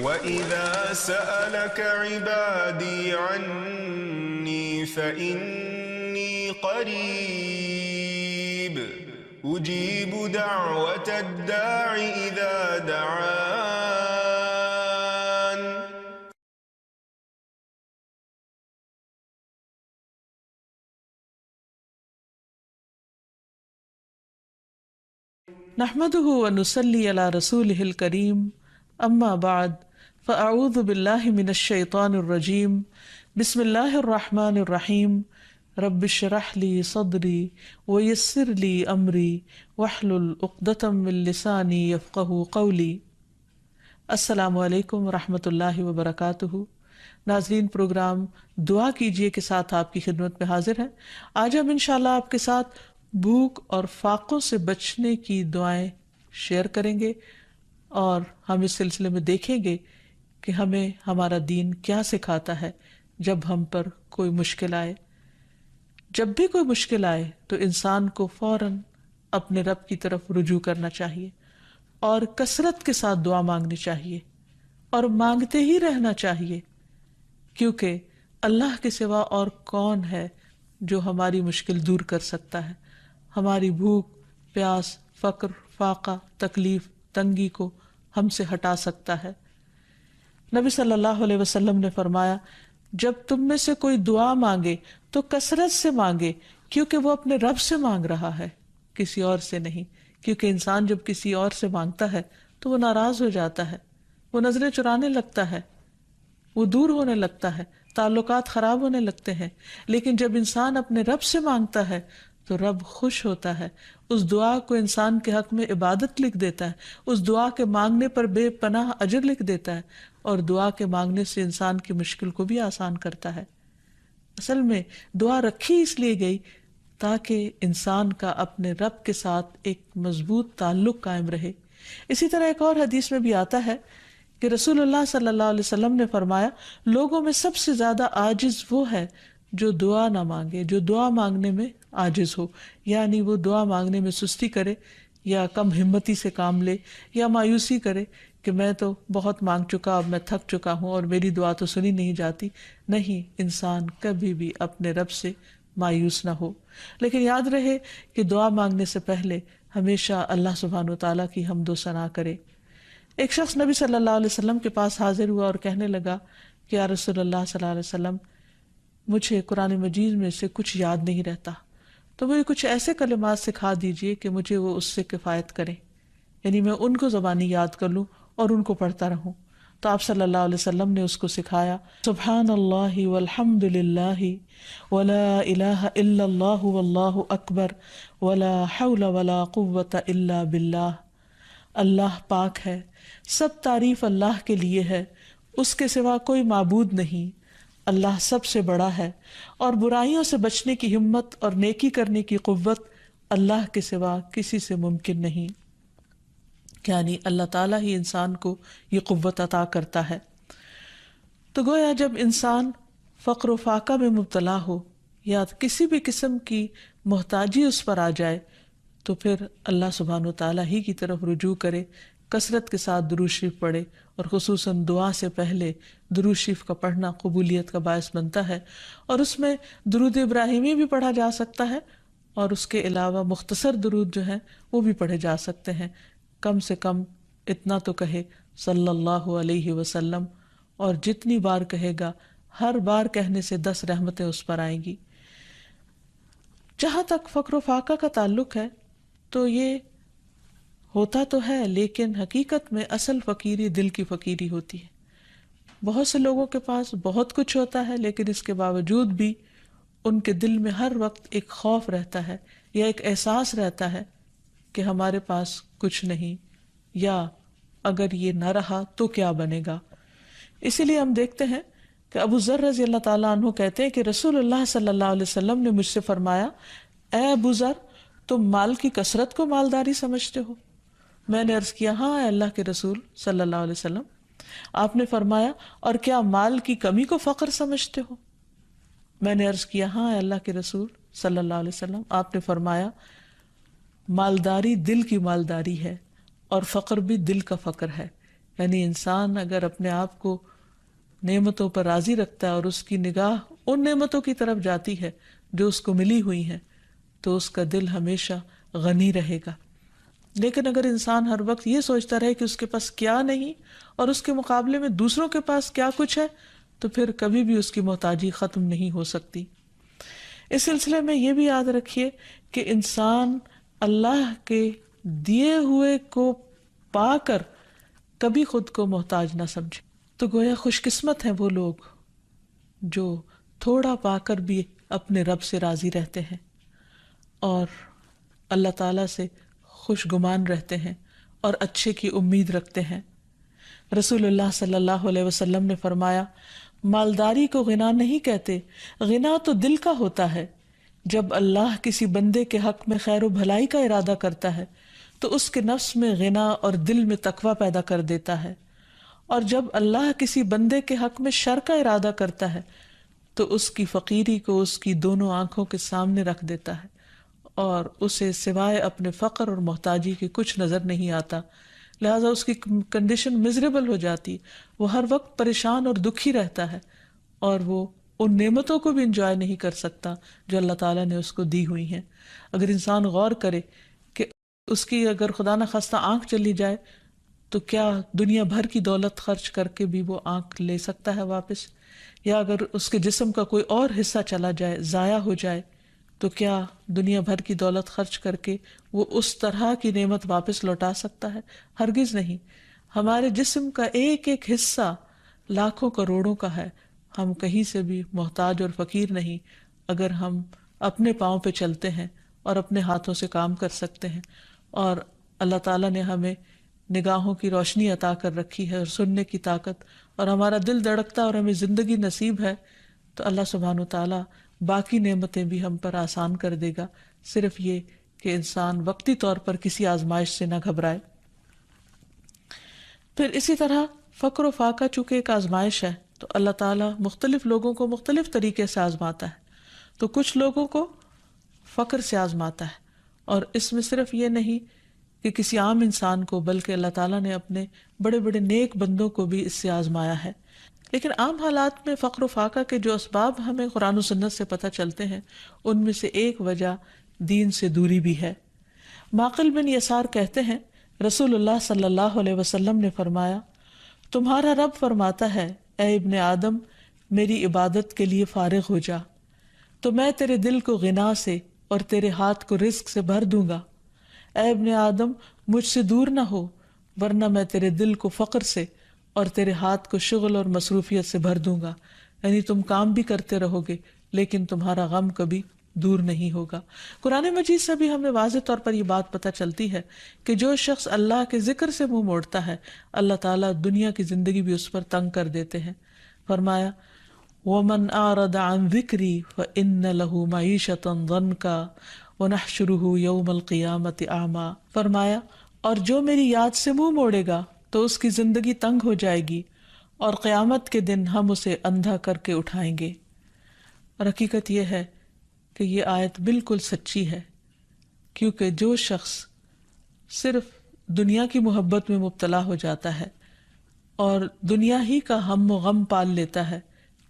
وَإِذَا سَأَلَكَ عِبَادِي عَنِّي فَإِنِّي قَرِيبٌ أُجِيبُ دَعْوَةَ الدَّاعِ إِذَا دَعَانِ. نحمده ونصلي على رسوله الكريم اما بعد فاعوذ باللہ من الشیطان الرجیم بسم اللہ الرحمن الرحیم رب اشرح لي صدری ويسر لي امری واحلل عقدۃ من لسانی یفقہوا قولی۔ السلام علیکم ورحمۃ اللہ وبرکاتہ۔ ناظرین، پروگرام دعا کیجئے کے ساتھ آپ کی خدمت میں حاضر ہیں۔ آج ہم انشاءاللہ آپ کے ساتھ بھوک اور فاقوں سے بچنے کی دعائیں شیئر کریں گے، اور ہم اس سلسلے میں دیکھیں گے کہ ہمیں ہمارا دین کیا سکھاتا ہے جب ہم پر کوئی مشکل آئے۔ جب بھی کوئی مشکل آئے تو انسان کو فوراً اپنے رب کی طرف رجوع کرنا چاہیے اور کثرت کے ساتھ دعا مانگنی چاہیے اور مانگتے ہی رہنا چاہیے، کیونکہ اللہ کے سوا اور کون ہے جو ہماری مشکل دور کر سکتا ہے، ہماری بھوک، پیاس، فقر، فاقہ، تکلیف، تنگی کو ہم سے ہٹا سکتا ہے۔ نبی صلی اللہ علیہ وسلم نے فرمایا، جب تم میں سے کوئی دعا مانگے تو کثرت سے مانگے، کیونکہ وہ اپنے رب سے مانگ رہا ہے، کسی اور سے نہیں۔ کیونکہ انسان جب کسی اور سے مانگتا ہے تو وہ ناراض ہو جاتا ہے، وہ نظریں چرانے لگتا ہے، وہ دور ہونے لگتا ہے، تعلقات خراب ہونے لگتے ہیں۔ لیکن جب انسان اپنے رب سے مانگتا ہے تو رب خوش ہوتا ہے، اس دعا کو انسان کے حق میں عبادت لکھ دیتا ہے، اس دعا کے مانگنے پر بے پناہ اجر لکھ دیتا ہے، اور دعا کے مانگنے سے انسان کی مشکل کو بھی آسان کرتا ہے۔ اصل میں دعا رکھی اس لیے گئی تاکہ انسان کا اپنے رب کے ساتھ ایک مضبوط تعلق قائم رہے۔ اسی طرح ایک اور حدیث میں بھی آتا ہے کہ رسول اللہ صلی اللہ علیہ وسلم نے فرمایا، لوگوں میں سب سے زیادہ عاجز وہ ہے جو دعا نہ مانگے، جو دعا مانگنے میں عاجز ہو، یعنی وہ دعا مانگنے میں سستی کرے یا کم ہمتی سے کام لے یا مایوسی کرے کہ میں تو بہت مانگ چکا، اب میں تھک چکا ہوں اور میری دعا تو سنی نہیں جاتی۔ نہیں، انسان کبھی بھی اپنے رب سے مایوس نہ ہو، لیکن یاد رہے کہ دعا مانگنے سے پہلے ہمیشہ اللہ سبحانہ وتعالیٰ کی حمد و ثنا کرے۔ ایک شخص نبی صلی اللہ علیہ وسلم کے پاس حاضر ہوا اور کہنے لگا کہ یا رسول اللہ صلی اللہ علیہ وسلم، مجھے قرآن مجید میں سے کچھ یاد نہیں رہتا، تو مجھے کچھ ایسے کلمات سکھا دیجئے کہ مجھے وہ اس سے کفایت کریں، یعنی میں ان کو زبانی یاد کر لوں اور ان کو پڑھتا رہوں۔ تو آپ صلی اللہ علیہ وسلم نے اس کو سکھایا، سبحان اللہ والحمد للہ ولا الہ الا اللہ واللہ اکبر ولا حول ولا قوة الا باللہ۔ اللہ پاک ہے، سب تعریف اللہ کے لیے ہے، اس کے سوا کوئی معبود نہیں، اللہ سب سے بڑا ہے، اور برائیوں سے بچنے کی ہمت اور نیکی کرنے کی قوت اللہ کے سوا کسی سے ممکن نہیں۔ یعنی اللہ تعالیٰ ہی انسان کو یہ قوت عطا کرتا ہے۔ تو گویا جب انسان فقر و فاقہ میں مبتلا ہو یا کسی بھی قسم کی محتاجی اس پر آ جائے تو پھر اللہ سبحانہ و تعالیٰ ہی کی طرف رجوع کرے، کثرت کے ساتھ درود شریف پڑھے، اور خصوصاً دعا سے پہلے درود شریف کا پڑھنا قبولیت کا باعث بنتا ہے۔ اور اس میں درود ابراہیمی بھی پڑھا جا سکتا ہے، اور اس کے علاوہ مختصر درود جو ہیں وہ بھی پڑھے جا سکتے ہیں۔ کم سے کم اتنا تو کہے صلی اللہ علیہ وسلم، اور جتنی بار کہے گا ہر بار کہنے سے 10 رحمتیں اس پر آئیں گی۔ جہاں تک فقر و فاقہ کا تعلق ہے تو یہ ہوتا تو ہے، لیکن حقیقت میں اصل فقیری دل کی فقیری ہوتی ہے۔ بہت سے لوگوں کے پاس بہت کچھ ہوتا ہے، لیکن اس کے باوجود بھی ان کے دل میں ہر وقت ایک خوف رہتا ہے یا ایک احساس رہتا ہے کہ ہمارے پاس کچھ نہیں، یا اگر یہ نہ رہا تو کیا بنے گا۔ اسی لیے ہم دیکھتے ہیں کہ ابو ذر رضی اللہ تعالیٰ عنہ کہتے ہیں کہ رسول اللہ صلی اللہ علیہ وسلم نے مجھ سے فرمایا، اے ابو ذر، تم مال کی کثرت کو مالداری سمجھتے ہو؟ میں نے عرض کیا، ہاں اے اللہ کے رسول صلی اللہ علیہ وسلم۔ آپ نے فرمایا، اور کیا مال کی کمی کو فقر سمجھتے ہو؟ میں نے عرض کیا، ہاں اے اللہ کے رسول صلی اللہ علیہ وسلم۔ آپ نے فرمایا، مالداری دل کی مالداری ہے، اور فقر بھی دل کا فقر ہے، یعنی انسان اگر اپنے آپ کو نعمتوں پر راضی رکھتا ہے اور اس کی نگاہ ان نعمتوں کی طرف جاتی ہے جو اس کو ملی ہوئی ہیں، تو اس کا دل ہمیشہ غنی رہے گا۔ لیکن اگر انسان ہر وقت یہ سوچتا رہے کہ اس کے پاس کیا نہیں اور اس کے مقابلے میں دوسروں کے پاس کیا کچھ ہے، تو پھر کبھی بھی اس کی محتاجی ختم نہیں ہو سکتی۔ اس سلسلے میں یہ بھی یاد رکھیے کہ انسان اللہ کے دیے ہوئے کو پا کر کبھی خود کو محتاج نہ سمجھے۔ تو گویا خوش قسمت ہیں وہ لوگ جو تھوڑا پا کر بھی اپنے رب سے راضی رہتے ہیں اور اللہ تعالیٰ سے خوش گمان رہتے ہیں اور اچھے کی امید رکھتے ہیں۔ رسول اللہ صلی اللہ علیہ وسلم نے فرمایا، مالداری کو غنا نہیں کہتے، غنا تو دل کا ہوتا ہے۔ جب اللہ کسی بندے کے حق میں خیر و بھلائی کا ارادہ کرتا ہے تو اس کے نفس میں غنا اور دل میں تقویٰ پیدا کر دیتا ہے، اور جب اللہ کسی بندے کے حق میں شر کا ارادہ کرتا ہے تو اس کی فقیری کو اس کی دونوں آنکھوں کے سامنے رکھ دیتا ہے اور اسے سوائے اپنے فقر اور محتاجی کے کچھ نظر نہیں آتا، لہٰذا اس کی کنڈیشن مزریبل ہو جاتی، وہ ہر وقت پریشان اور دکھی رہتا ہے اور وہ ان نعمتوں کو بھی انجوائے نہیں کر سکتا جو اللہ تعالیٰ نے اس کو دی ہوئی ہیں۔ اگر انسان غور کرے کہ اس کی اگر خدا نخواستہ آنکھ چلی جائے تو کیا دنیا بھر کی دولت خرچ کر کے بھی وہ آنکھ لے سکتا ہے واپس؟ یا اگر اس کے جسم کا کوئی اور حصہ چلا جائے، ضائع ہو جائے، تو کیا دنیا بھر کی دولت خرچ کر کے وہ اس طرح کی نعمت واپس لوٹا سکتا ہے؟ ہرگز نہیں۔ ہمارے جسم کا ایک ایک حصہ لاکھوں کروڑوں کا ہے، ہم کہیں سے بھی محتاج اور فقیر نہیں اگر ہم اپنے پاؤں پہ چلتے ہیں اور اپنے ہاتھوں سے کام کر سکتے ہیں، اور اللہ تعالیٰ نے ہمیں نگاہوں کی روشنی عطا کر رکھی ہے اور سننے کی طاقت، اور ہمارا دل دھڑکتا اور ہمیں زندگی نصیب ہے، تو اللہ سبحانہ وتعالیٰ باقی نعمتیں بھی ہم پر آسان کر دے گا۔ صرف یہ کہ انسان وقتی طور پر کسی آزمائش سے نہ گھبرائے۔ پھر اسی طرح فقر و فاقہ چونکہ ایک آزمائش ہے تو اللہ تعالیٰ مختلف لوگوں کو مختلف طریقے سے آزماتا ہے۔ تو کچھ لوگوں کو فقر سے آزماتا ہے، اور اس میں صرف یہ نہیں کہ کسی عام انسان کو، بلکہ اللہ تعالیٰ نے اپنے بڑے بڑے نیک بندوں کو بھی اس سے آزمایا ہے۔ لیکن عام حالات میں فقر و فاقہ کے جو اسباب ہمیں قرآن و سنت سے پتہ چلتے ہیں، ان میں سے ایک وجہ دین سے دوری بھی ہے۔ معقل بن یسار کہتے ہیں، رسول اللہ صلی اللہ علیہ وسلم نے فرمایا، تمہارا رب فرماتا ہے، اے ابن آدم، میری عبادت کے لیے فارغ ہو جا تو میں تیرے دل کو غنا سے اور تیرے ہاتھ کو رزق سے بھر دوں گا۔ اے ابن آدم، مجھ سے دور نہ ہو ورنہ میں تیرے دل کو فقر سے اور تیرے ہاتھ کو شغل اور مصروفیت سے بھر دوں گا، یعنی تم کام بھی کرتے رہو گے لیکن تمہارا غم کبھی دور نہیں ہوگا۔ قرآن مجید سے بھی ہمیں واضح طور پر یہ بات پتہ چلتی ہے کہ جو شخص اللہ کے ذکر سے منہ موڑتا ہے، اللہ تعالیٰ دنیا کی زندگی بھی اس پر تنگ کر دیتے ہیں۔ فرمایا، وَمَنْ أَعْرَضَ عَنْ ذِكْرِي فَإِنَّ لَهُ مَعِيشَةً ضَنْكًا وَنَحْشُرُهُ يَوْمَ الْقِيَامَةِ أَعْمَىٰ۔ فرمایا، اور جو میری یاد سے منہ موڑے گا تو اس کی زندگی تنگ ہو جائے گی اور قیامت کے دن ہم اسے اندھا کر کے اٹھائیں گے۔ اور حقیقت یہ ہے کہ یہ آیت بالکل سچی ہے، کیونکہ جو شخص صرف دنیا کی محبت میں مبتلا ہو جاتا ہے اور دنیا ہی کا ہم و غم پال لیتا ہے،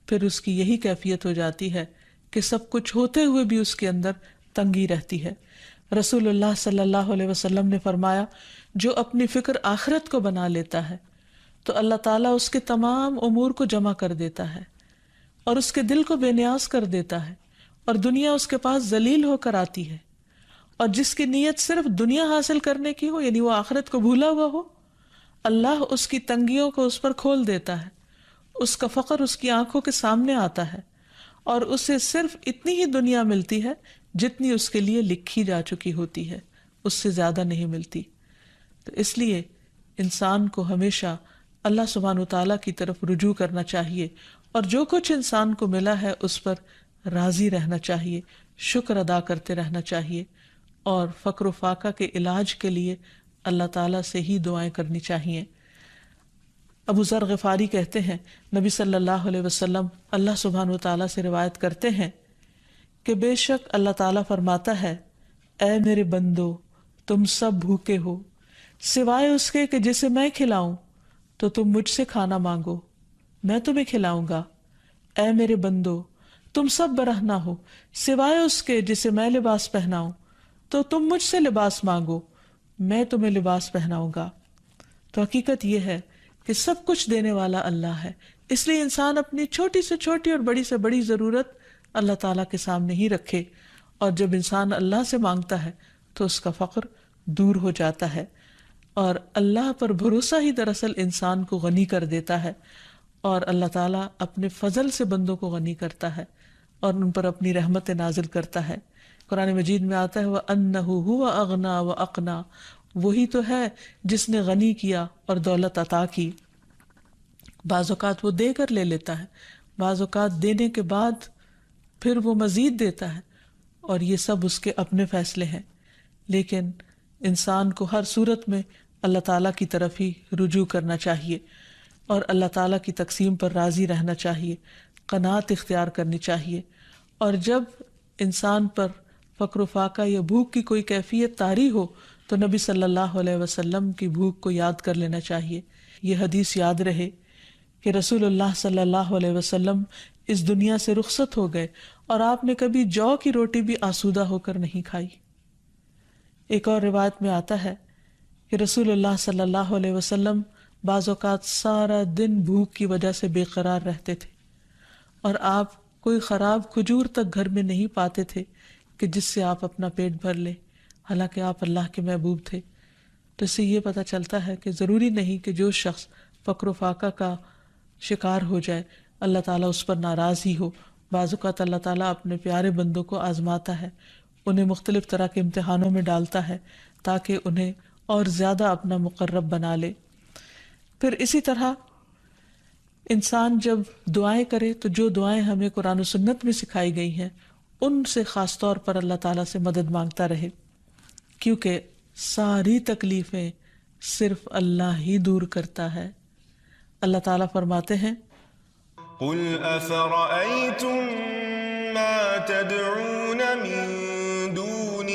پھر اس کی یہی کیفیت ہو جاتی ہے کہ سب کچھ ہوتے ہوئے بھی اس کے اندر تنگی رہتی ہے۔ رسول اللہ صلی اللہ علیہ وسلم نے فرمایا، جو اپنی فکر آخرت کو بنا لیتا ہے تو اللہ تعالیٰ اس کے تمام امور کو جمع کر دیتا ہے اور اس کے دل کو بے نیاز کر دیتا ہے، اور دنیا اس کے پاس ذلیل ہو کر آتی ہے، اور جس کی نیت صرف دنیا حاصل کرنے کی ہو، یعنی وہ آخرت کو بھولا ہوا ہو، اللہ اس کی تنگیوں کو اس پر کھول دیتا ہے، اس کا فقر اس کی آنکھوں کے سامنے آتا ہے اور اسے صرف اتنی ہی دنیا ملتی ہے جتنی اس کے لیے لکھی جا چکی ہوتی ہے، اس سے زیادہ نہیں ملتی۔ تو اس لیے انسان کو ہمیشہ اللہ سبحانہ وتعالیٰ کی طرف رجوع کرنا چاہیے، اور جو کچھ انسان کو ملا ہے اس پر راضی رہنا چاہیے، شکر ادا کرتے رہنا چاہیے، اور فقر و فاقہ کے علاج کے لیے اللہ تعالیٰ سے ہی دعائیں کرنی چاہیے۔ ابو ذر غفاری کہتے ہیں، نبی صلی اللہ علیہ وسلم اللہ سبحانہ وتعالیٰ سے روایت کرتے ہیں کہ بے شک اللہ تعالیٰ فرماتا ہے، اے میرے بندو، تم سب بھوکے ہو، سوائے اس کے کہ جسے میں کھلاؤں تو تم مجھ سے کھانا مانگو، میں تمہیں کھلاؤں گا۔ اے میرے بندو، تم سب برہنہ ہو سوائے اس کے جسے میں لباس پہناؤں، تو تم مجھ سے لباس مانگو، میں تمہیں لباس پہناؤں گا۔ تو حقیقت یہ ہے کہ سب کچھ دینے والا اللہ ہے، اس لیے انسان اپنی چھوٹی سے چھوٹی اور بڑی سے بڑی ضرورت اللہ تعالیٰ کے سامنے ہی رکھے، اور جب انسان اللہ سے مانگتا ہے تو اس کا فقر دور ہو جاتا ہے، اور اللہ پر بھروسہ ہی دراصل انسان کو غنی کر دیتا ہے، اور اللہ تعالیٰ اپنے فضل سے بندوں کو غنی کرتا ہے اور ان پر اپنی رحمت نازل کرتا ہے۔ قرآن مجید میں آتا ہے وَأَنَّهُ هُوَ أَغْنَى وَأَقْنَى، وہی تو ہے جس نے غنی کیا اور دولت عطا کی۔ بعض اوقات وہ دے کر لے لیتا ہے، بعض اوقات دینے کے بعد پھر وہ مزید دیتا ہے، اور یہ سب اس کے اپنے فیصلے ہیں، لیکن انسان کو ہر صورت میں اللہ تعالیٰ کی طرف ہی رجوع کرنا چاہیے اور اللہ تعالیٰ کی تقسیم پر راضی رہنا چاہیے، قناعت اختیار کرنی چاہیے۔ اور جب انسان پر فقر و فاقہ یا بھوک کی کوئی کیفیت طاری ہو تو نبی صلی اللہ علیہ وسلم کی بھوک کو یاد کر لینا چاہیے۔ یہ حدیث یاد رہے کہ رسول اللہ صلی اللہ علیہ وسلم اس دنیا سے رخصت ہو گئے اور آپ نے کبھی جو کی روٹی بھی آسودہ ہو کر نہیں کھائی۔ ایک اور روایت میں آتا ہے کہ رسول اللہ صلی اللہ علیہ وسلم بعض اوقات سارا دن بھوک کی وجہ سے بے قرار رہتے تھے، اور آپ کوئی خراب کھجور تک گھر میں نہیں پاتے تھے کہ جس سے آپ اپنا پیٹ بھر لیں، حالانکہ آپ اللہ کے محبوب تھے۔ تو اس سے یہ پتہ چلتا ہے کہ ضروری نہیں کہ جو شخص فقر و فاقہ کا شکار ہو جائے اللہ تعالیٰ اس پر ناراض ہی ہو۔ بعض اوقات اللہ تعالیٰ اپنے پیارے بندوں کو آزماتا ہے، انہیں مختلف طرح کے امتحانوں میں ڈالتا ہے تاکہ انہیں اور زیادہ اپنا مقرب بنا لے۔ پھر اسی طرح انسان جب دعائیں کرے تو جو دعائیں ہمیں قرآن و سنت میں سکھائی گئی ہیں ان سے خاص طور پر اللہ تعالیٰ سے مدد مانگتا رہے، کیونکہ ساری تکلیفیں صرف اللہ ہی دور کرتا ہے۔ اللہ تعالیٰ فرماتے ہیں قل أفرأيتم ما تدعون من دون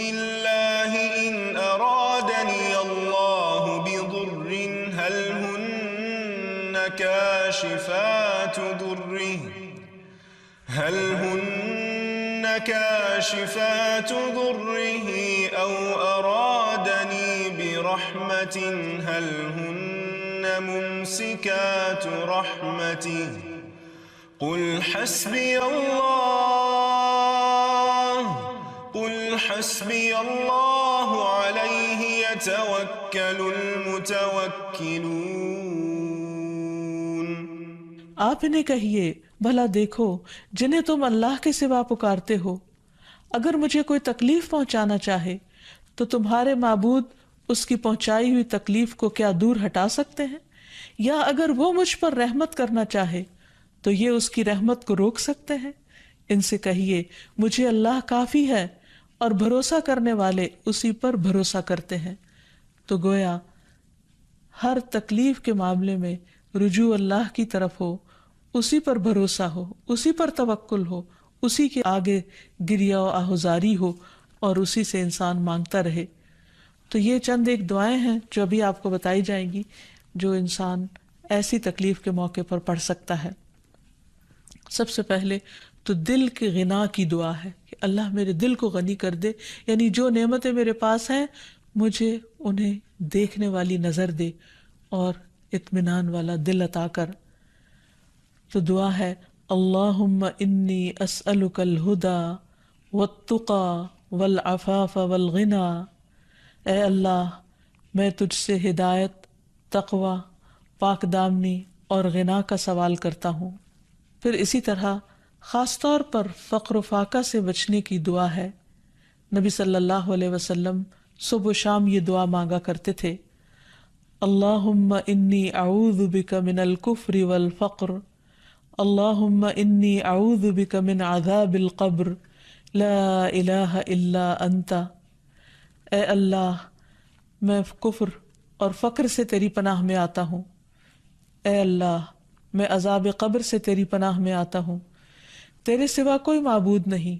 الله إن أرادني الله بضر هل هن كاشفات ضره أو أرادني برحمة هل هن ممسكات رحمته قل حسبي الله عليه يتوكل المتوكلون۔ آپ انہیں کہیے بھلا دیکھو جنہیں تم اللہ کے سوا پکارتے ہو، اگر مجھے کوئی تکلیف پہنچانا چاہے تو تمہارے معبود اس کی پہنچائی ہوئی تکلیف کو کیا دور ہٹا سکتے ہیں؟ یا اگر وہ مجھ پر رحمت کرنا چاہے تو یہ اس کی رحمت کو روک سکتے ہیں؟ ان سے کہیے مجھے اللہ کافی ہے اور بھروسہ کرنے والے اسی پر بھروسہ کرتے ہیں۔ تو گویا ہر تکلیف کے معاملے میں رجوع اللہ کی طرف ہو، اسی پر بھروسہ ہو، اسی پر توکل ہو، اسی کے آگے گریہ و آہذاری ہو اور اسی سے انسان مانگتا رہے۔ تو یہ چند ایک دعائیں ہیں جو ابھی آپ کو بتائی جائیں گی جو انسان ایسی تکلیف کے موقع پر پڑھ سکتا ہے۔ سب سے پہلے تو دل کے غنا کی دعا ہے کہ اللہ میرے دل کو غنی کر دے، یعنی جو نعمتیں میرے پاس ہیں مجھے انہیں دیکھنے والی نظر دے اور اطمینان والا دل عطا کر۔ تو دعا ہے اللہم انی اسألک الہدی والتقی والعفاف والغنی، اے اللہ میں تجھ سے ہدایت، تقوی، پاک دامنی اور غنا کا سوال کرتا ہوں۔ پھر اسی طرح خاص طور پر فقر و فاقہ سے بچنے کی دعا ہے۔ نبی صلی اللہ علیہ وسلم صبح و شام یہ دعا مانگا کرتے تھے، اللہم انی اعوذ بک من الکفر والفقر، اللہم انی اعوذ بک من عذاب القبر لا الہ الا انت، اے اللہ میں کفر اور فقر سے تیری پناہ میں آتا ہوں، اے اللہ میں عذاب قبر سے تیری پناہ میں آتا ہوں، تیرے سوا کوئی معبود نہیں،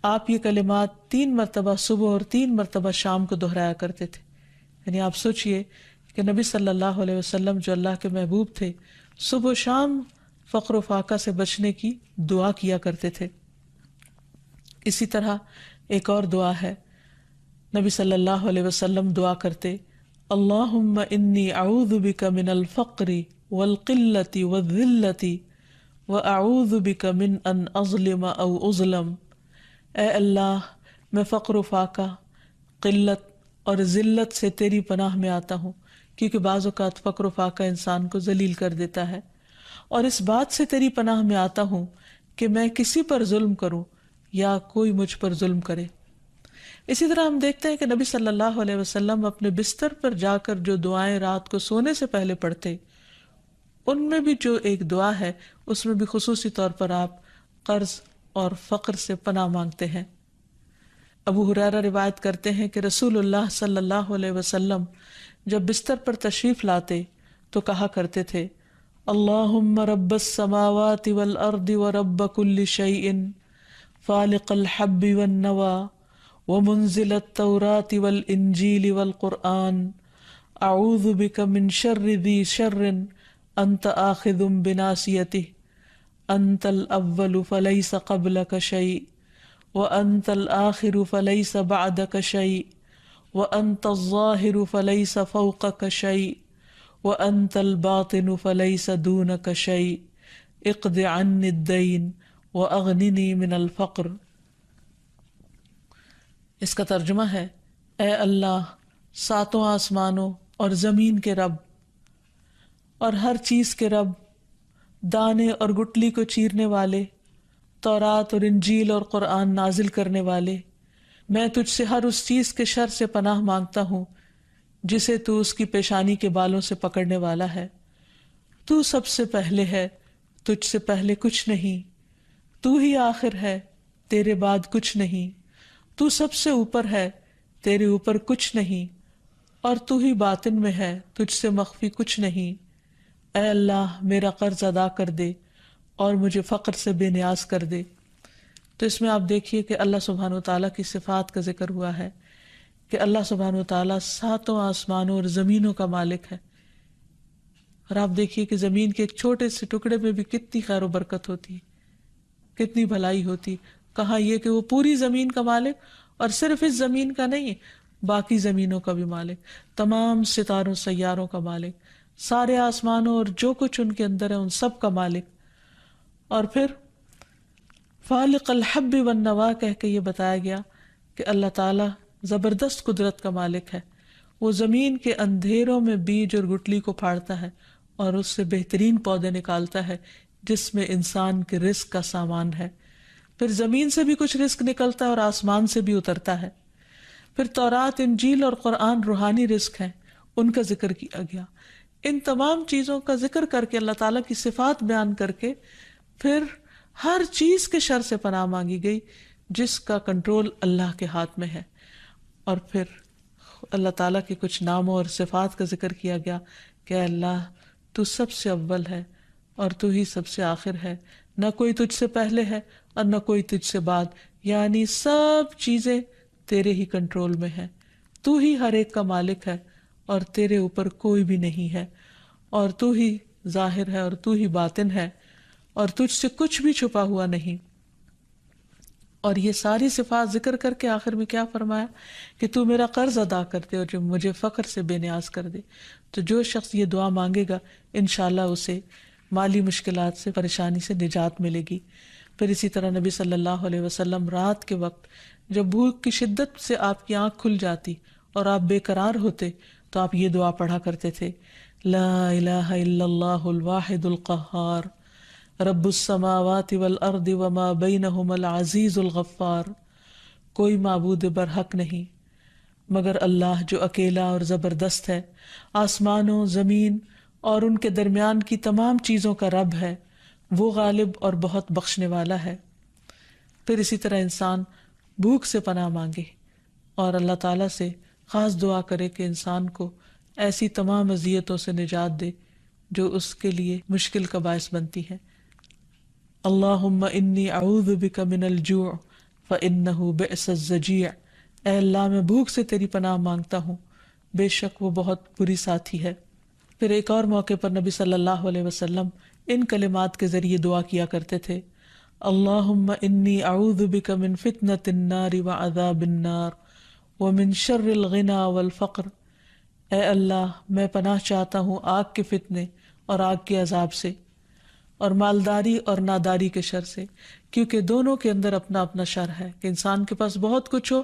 آپ یہ کلمات 3 مرتبہ صبح اور 3 مرتبہ شام کو دہرایا کرتے تھے. یعنی آپ سوچئے کہ نبی صلی اللہ علیہ وسلم جو اللہ کے محبوب تھے صبح و شام فقر و فاقہ سے بچنے کی دعا کیا کرتے تھے. اسی طرح ایک اور دعا ہے، نبی صلی اللہ علیہ وسلم دعا کرتے، اللہم انی اعوذ بک من الفقر والقلة والذلة واعوذ بک من ان اظلم او اظلم. اے اللہ میں فقر و فاقہ، قلت اور ذلت سے تیری پناہ میں آتا ہوں، کیونکہ بعض اوقات فقر و فاقہ انسان کو ذلیل کر دیتا ہے، اور اس بات سے تیری پناہ میں آتا ہوں کہ میں کسی پر ظلم کروں یا کوئی مجھ پر ظلم کرے. اسی طرح ہم دیکھتے ہیں کہ نبی صلی اللہ علیہ وسلم اپنے بستر پر جا کر جو دعائیں رات کو سونے سے پہلے پڑھتے، ان میں بھی جو ایک دعا ہے اس میں بھی خصوصی طور پر آپ قرض اور فقر سے پناہ مانگتے ہیں. ابو ہریرہ روایت کرتے ہیں کہ رسول اللہ صلی اللہ علیہ وسلم جب بستر پر تشریف لاتے تو کہا کرتے تھے، اللہم رب السماوات والارض ورب کل شیء فالق الحب والنوى ومنزل التوراة والانجیل والقرآن اعوذ بک من شر ذی شر انت آخذ بناصیتہ انت الاول فلیس قبلک شیء وانت الآخر فلیس بعدک شیء وانت الظاہر فلیس فوقک شیء وانت الباطن فلیس دونک شیء اقض عنی الدین واغننی من الفقر. اس کا ترجمہ ہے، اے اللہ 7 آسمانوں اور زمین کے رب اور ہر چیز کے رب، دانے اور گٹلی کو چیرنے والے، تورات اور انجیل اور قرآن نازل کرنے والے، میں تجھ سے ہر اس چیز کے شر سے پناہ مانگتا ہوں جسے تو اس کی پیشانی کے بالوں سے پکڑنے والا ہے. تو سب سے پہلے ہے، تجھ سے پہلے کچھ نہیں، تو ہی آخر ہے، تیرے بعد کچھ نہیں، تو سب سے اوپر ہے، تیرے اوپر کچھ نہیں، اور تو ہی باطن میں ہے، تجھ سے مخفی کچھ نہیں. اے اللہ میرا قرض ادا کر دے اور مجھے فقر سے بے نیاز کر دے. تو اس میں آپ دیکھیے کہ اللہ سبحانہ و تعالیٰ کی صفات کا ذکر ہوا ہے کہ اللہ سبحانہ و تعالیٰ 7 آسمانوں اور زمینوں کا مالک ہے. اور آپ دیکھیے کہ زمین کے ایک چھوٹے سے ٹکڑے میں بھی کتنی خیر و برکت ہوتی ہے، کتنی بھلائی ہوتی. کہاں یہ کہ وہ پوری زمین کا مالک، اور صرف اس زمین کا نہیں، باقی زمینوں کا بھی مالک، تمام ستاروں سیاروں کا مالک، سارے آسمانوں اور جو کچھ ان کے اندر ہے ان سب کا مالک. اور پھر فالق الحب والنوى کہہ کے یہ بتایا گیا کہ اللہ تعالیٰ زبردست قدرت کا مالک ہے. وہ زمین کے اندھیروں میں بیج اور گٹلی کو پھاڑتا ہے اور اس سے بہترین پودے نکالتا ہے جس میں انسان کے رزق کا سامان ہے. پھر زمین سے بھی کچھ رزق نکلتا ہے اور آسمان سے بھی اترتا ہے. پھر تورات، انجیل اور قرآن روحانی رزق ہیں، ان کا ذکر کیا گیا. ان تمام چیزوں کا ذکر کر کے اللہ تعالیٰ کی صفات بیان کر کے پھر ہر چیز کے شر سے پناہ مانگی گئی جس کا کنٹرول اللہ کے ہاتھ میں ہے. اور پھر اللہ تعالیٰ کے کچھ ناموں اور صفات کا ذکر کیا گیا کہ اے اللہ تو سب سے اول ہے اور تو ہی سب سے آخر ہے، نہ کوئی تجھ سے پہلے ہے اور نہ کوئی تجھ سے بعد، یعنی سب چیزیں تیرے ہی کنٹرول میں ہیں. تو ہی ہر ایک کا مالک ہے اور تیرے اوپر کوئی بھی نہیں ہے، اور تو ہی ظاہر ہے اور تو ہی باطن ہے، اور تجھ سے کچھ بھی چھپا ہوا نہیں. اور یہ ساری صفات ذکر کر کے آخر میں کیا فرمایا کہ تو میرا قرض ادا کر دے اور جو مجھے فقر سے بے نیاز کر دے. تو جو شخص یہ دعا مانگے گا انشاءاللہ اسے مالی مشکلات سے، پریشانی سے نجات ملے گی. پھر اسی طرح نبی صلی اللہ علیہ وسلم رات کے وقت جب بھوک کی شدت سے آپ کی آنکھ کھل جاتی اور آپ بے قرار ہوتے تو آپ یہ دعا پڑھا کرتے تھے، لا الہ الا اللہ الواحد القہار رب السماوات والارض وما بینہما العزیز الغفار. کوئی معبود برحق نہیں مگر اللہ جو اکیلا اور زبردست ہے، آسمانوں، زمین اور ان کے درمیان کی تمام چیزوں کا رب ہے، وہ غالب اور بہت بخشنے والا ہے. پھر اسی طرح انسان بھوک سے پناہ مانگے اور اللہ تعالیٰ سے خاص دعا کرے کہ انسان کو ایسی تمام اذیتوں سے نجات دے جو اس کے لیے مشکل کا باعث بنتی ہے. اللہم انی اعوذ بک من الجوع فإنہ بئس الضجیع، اے اللہ میں بھوک سے تیری پناہ مانگتا ہوں، بے شک وہ بہت بری ساتھی ہے۔ پھر ایک اور موقع پر نبی صلی اللہ علیہ وسلم ان کلمات کے ذریعے دعا کیا کرتے تھے، اللہم انی اعوذ بک من فتنۃ النار وعذاب النار ومن شر الغنی والفقر، اے اللہ میں پناہ چاہتا ہوں آگ کے فتنے اور آگ کے عذاب سے، اور مالداری اور ناداری کے شر سے، کیونکہ دونوں کے اندر اپنا اپنا شر ہے کہ انسان کے پاس بہت کچھ ہو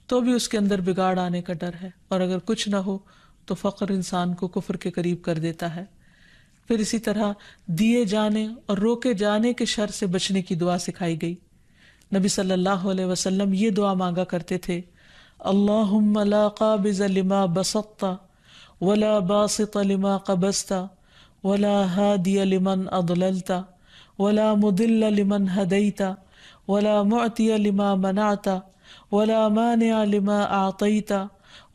تو بھی اس کے اندر بگاڑ آنے کا ڈر ہے، اور اگر کچھ نہ ہو تو فقر انسان کو کفر کے قریب کر دیتا ہے۔ پھر اسی طرح دیے جانے اور روکے جانے کے شر سے بچنے کی دعا سکھائی گئی۔ نبی صلی اللہ علیہ وسلم یہ دعا مانگا کرتے تھے، اللہم لا قابض لما بسطت ولا باسط لما قبضت ولا ہادی لمن اضللت ولا مضل لمن ہدیت ولا معطی لما منعت ولا مانع لما اعطیت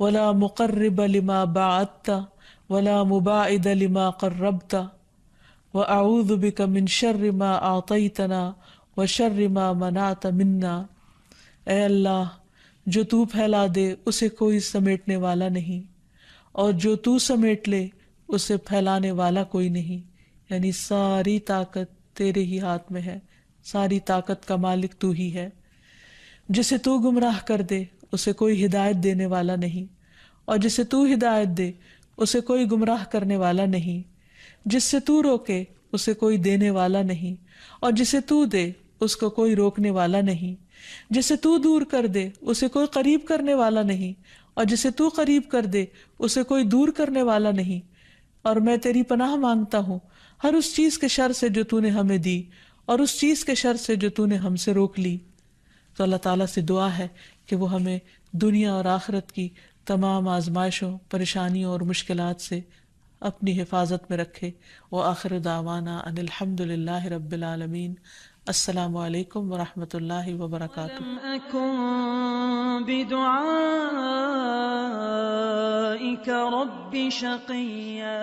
ولا مقرب لما باعدت ولا مباعد لما قربت واعوذ بک من شر ما اعطیتنا وشر ما منعت منا، اے اللہ جو تو پھیلا دے اسے کوئی سمیٹنے والا نہیں، اور جو تو سمیٹ لے اسے پھیلانے والا کوئی نہیں، یعنی ساری طاقت تیرے ہی ہاتھ میں ہے، ساری طاقت کا مالک تو ہی ہے۔ جسے تو گمراہ کر دے اسے کوئی ہدایت دینے والا نہیں، اور جسے تو ہدایت دے اسے کوئی گمراہ کرنے والا نہیں، جس سے تو روکے اسے کوئی دینے والا نہیں، اور جسے تو دے اس کو کوئی روکنے والا نہیں، جسے تو دور کر دے اسے کوئی قریب کرنے والا نہیں، اور جسے تو قریب کر دے اسے کوئی دور کرنے والا نہیں۔ اور میں تیری پناہ مانگتا ہوں ہر اس چیز کے شر سے جو تو نے ہمیں دی، اور اس چیز کے شر سے جو تو نے ہم سے روک لی۔ تو اللہ تعالیٰ سے دعا ہے کہ وہ ہمیں دنیا اور آخرت کی تمام آزمائشوں، پریشانیوں اور مشکلات سے اپنی حفاظت میں رکھے۔ وآخر دعوانا ان الحمد للہ رب العالمین۔ السلام علیکم ورحمۃ اللہ وبرکاتہ۔ ولم أكن بدعائك رب شقيا۔